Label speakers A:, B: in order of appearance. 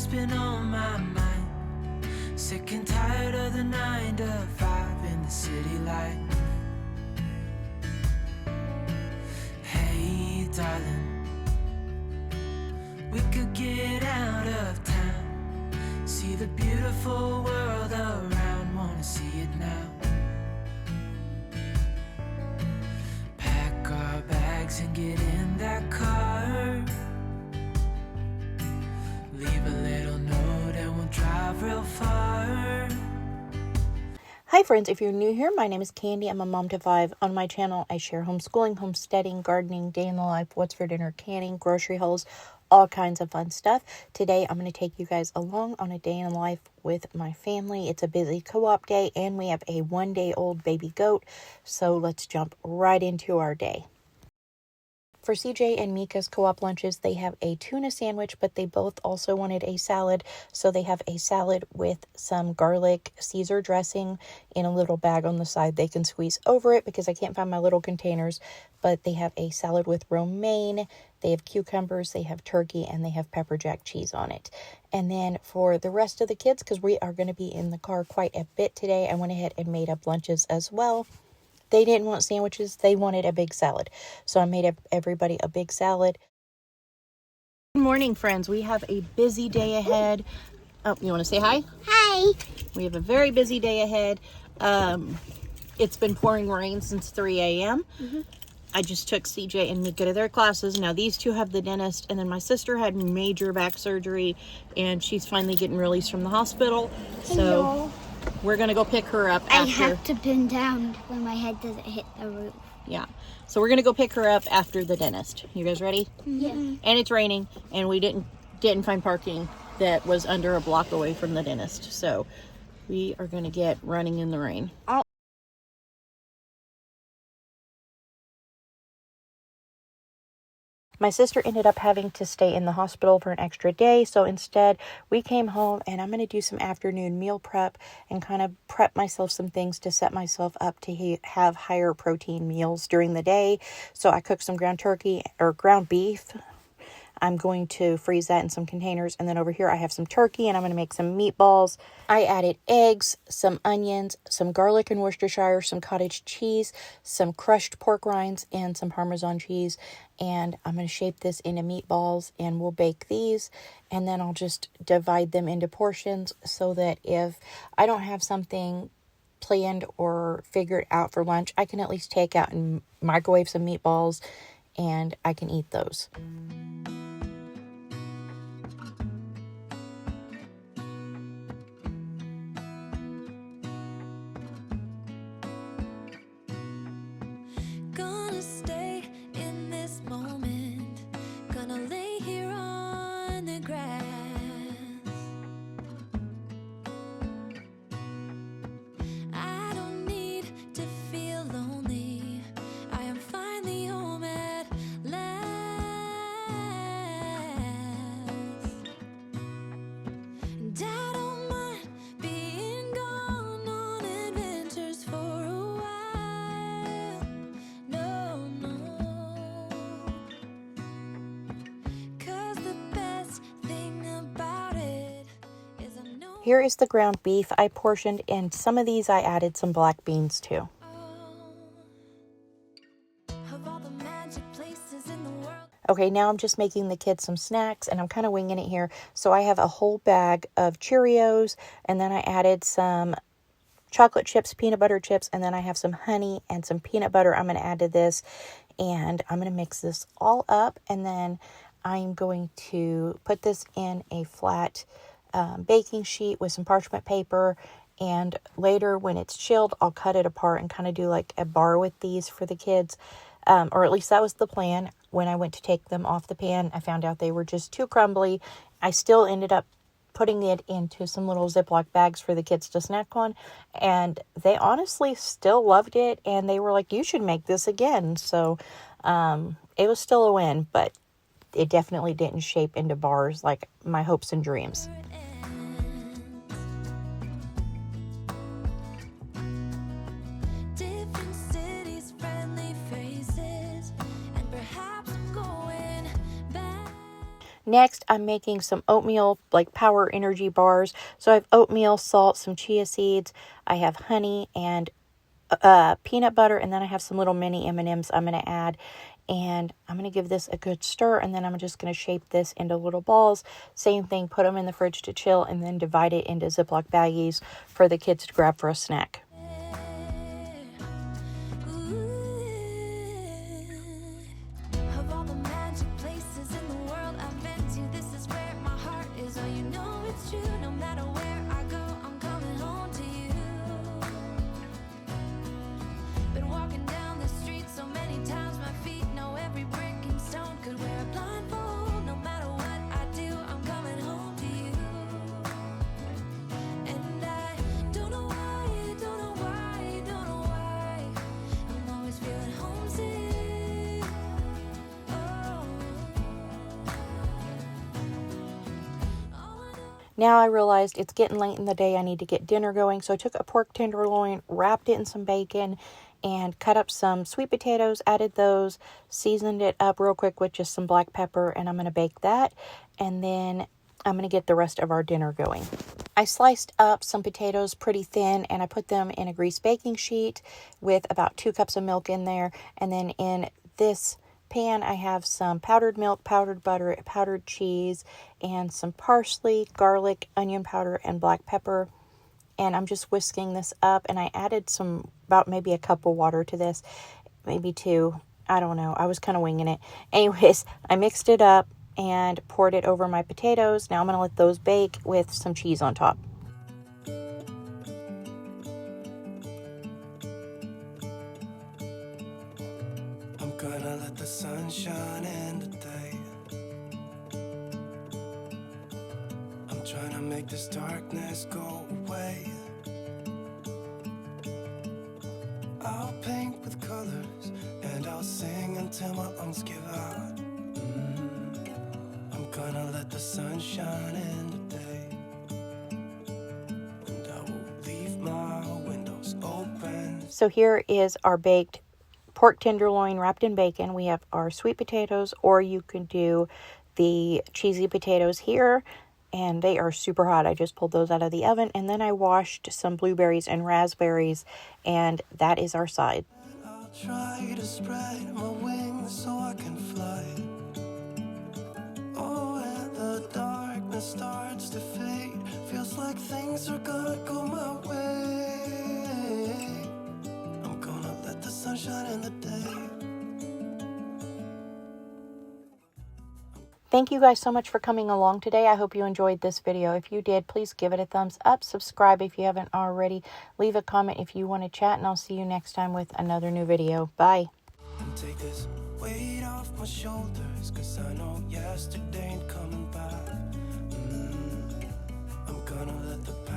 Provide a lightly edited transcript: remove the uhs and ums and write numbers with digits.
A: what's been on my mind. Sick and tired of the 9 to 5 in the city light. Hey, darling, we could get out of town, see the beautiful world around, wanna see it now. Pack our bags and get in that car, leave a little note and we'll drive real far.
B: Hi friends, if you're new here, my name is Candi. I'm a mom to 5. On my channel, I share homeschooling, homesteading, gardening, day in the life, what's for dinner, canning, grocery hauls, all kinds of fun stuff. Today, I'm going to take you guys along on a day in the life with my family. It's a busy co-op day, and we have a 1-day-old baby goat. So let's jump right into our day. For CJ and Mika's co-op lunches, they have a tuna sandwich, but they both also wanted a salad. So they have a salad with some garlic Caesar dressing in a little bag on the side. They can squeeze over it because I can't find my little containers. But they have a salad with romaine, they have cucumbers, they have turkey, and they have pepper jack cheese on it. And then for the rest of the kids, because we are going to be in the car quite a bit today, I went ahead and made up lunches as well. They didn't want sandwiches. They wanted a big salad. So I made everybody a big salad. Good morning, friends. We have a busy day ahead. Oh, you want to say hi?
C: Hi.
B: We have a very busy day ahead. It's been pouring rain since 3 a.m. I just took CJ and Mika to their classes. Now these two have the dentist, and then my sister had major back surgery, and she's finally getting released from the hospital. So we're going to go pick her up after.
C: I have to bend down when my head doesn't hit the roof.
B: Yeah. So we're going to go pick her up after the dentist. You guys ready?
C: Yeah.
B: And it's raining, and we didn't find parking that was under a block away from the dentist. So we are going to get running in the rain. My sister ended up having to stay in the hospital for an extra day, so instead we came home, and I'm going to do some afternoon meal prep and kind of prep myself some things to set myself up to have higher protein meals during the day. So I cooked some ground turkey or ground beef. I'm going to freeze that in some containers. And then over here I have some turkey, and I'm going to make some meatballs. I added eggs, some onions, some garlic and Worcestershire, some cottage cheese, some crushed pork rinds, and some Parmesan cheese. And I'm going to shape this into meatballs, and we'll bake these. And then I'll just divide them into portions so that if I don't have something planned or figured out for lunch, I can at least take out and microwave some meatballs, and I can eat those. Here is the ground beef I portioned, and some of these I added some black beans too. Okay, now I'm just making the kids some snacks, and I'm kind of winging it here. So I have a whole bag of Cheerios, and then I added some chocolate chips, peanut butter chips, and then I have some honey and some peanut butter I'm going to add to this, and I'm going to mix this all up, and then I'm going to put this in a flat baking sheet with some parchment paper, and later when it's chilled I'll cut it apart and kind of do like a bar with these for the kids, or at least that was the plan. When I went to take them off the pan, I found out they were just too crumbly. I still ended up putting it into some little Ziploc bags for the kids to snack on, and they honestly still loved it, and they were like, you should make this again. So it was still a win, but it definitely didn't shape into bars like my hopes and dreams. Next, I'm making some oatmeal, like power energy bars. So I have oatmeal, salt, some chia seeds. I have honey and peanut butter, and then I have some little mini M&Ms I'm going to add. And I'm going to give this a good stir, and then I'm just going to shape this into little balls. Same thing, put them in the fridge to chill, and then divide it into Ziploc baggies for the kids to grab for a snack.
A: Of all the magic places in the world I've been to, this is where my heart is. Oh, you know it's true. No matter where I go, I'm coming home to you. Been walking down the street so many times, my feet know every brick and stone. Could wear a blindfold. No matter what I do, I'm coming home to you. And I don't know why, don't know why, don't know why I'm always feeling homesick.
B: Now I realized it's getting late in the day. I need to get dinner going. So I took a pork tenderloin, wrapped it in some bacon, and cut up some sweet potatoes, added those, seasoned it up real quick with just some black pepper, and I'm going to bake that. And then I'm going to get the rest of our dinner going. I sliced up some potatoes pretty thin, and I put them in a greased baking sheet with about 2 cups of milk in there. And then in this pan, I have some powdered milk, powdered butter, powdered cheese, and some parsley, garlic, onion powder, and black pepper. And I'm just whisking this up, and I added about maybe a cup of water to this, maybe 2. I don't know. I was kind of winging it. Anyways, I mixed it up and poured it over my potatoes. Now I'm going to let those bake with some cheese on top.
A: I'm gonna let the sun shine in today. I'm trying to make this darkness go away. I'll paint with colors and I'll sing until my lungs give out. I'm gonna let the sun shine in today. And I will leave my windows open.
B: So here is our baked pork tenderloin wrapped in bacon. We have our sweet potatoes, or you can do the cheesy potatoes here, and they are super hot. I just pulled those out of the oven, and then I washed some blueberries and raspberries, and that is our side.
A: I'll try to spread my wings so I can fly. Oh, and the darkness starts to fade. Feels like things are gonna go my way. I'm gonna let the sunshine in the day.
B: Thank you guys so much for coming along today. I hope you enjoyed this video. If you did, please give it a thumbs up. Subscribe if you haven't already. Leave a comment if you want to chat, and I'll see you next time with another new video. Bye.
A: And take this weight off my shoulders, 'cause I know yesterday ain't coming back.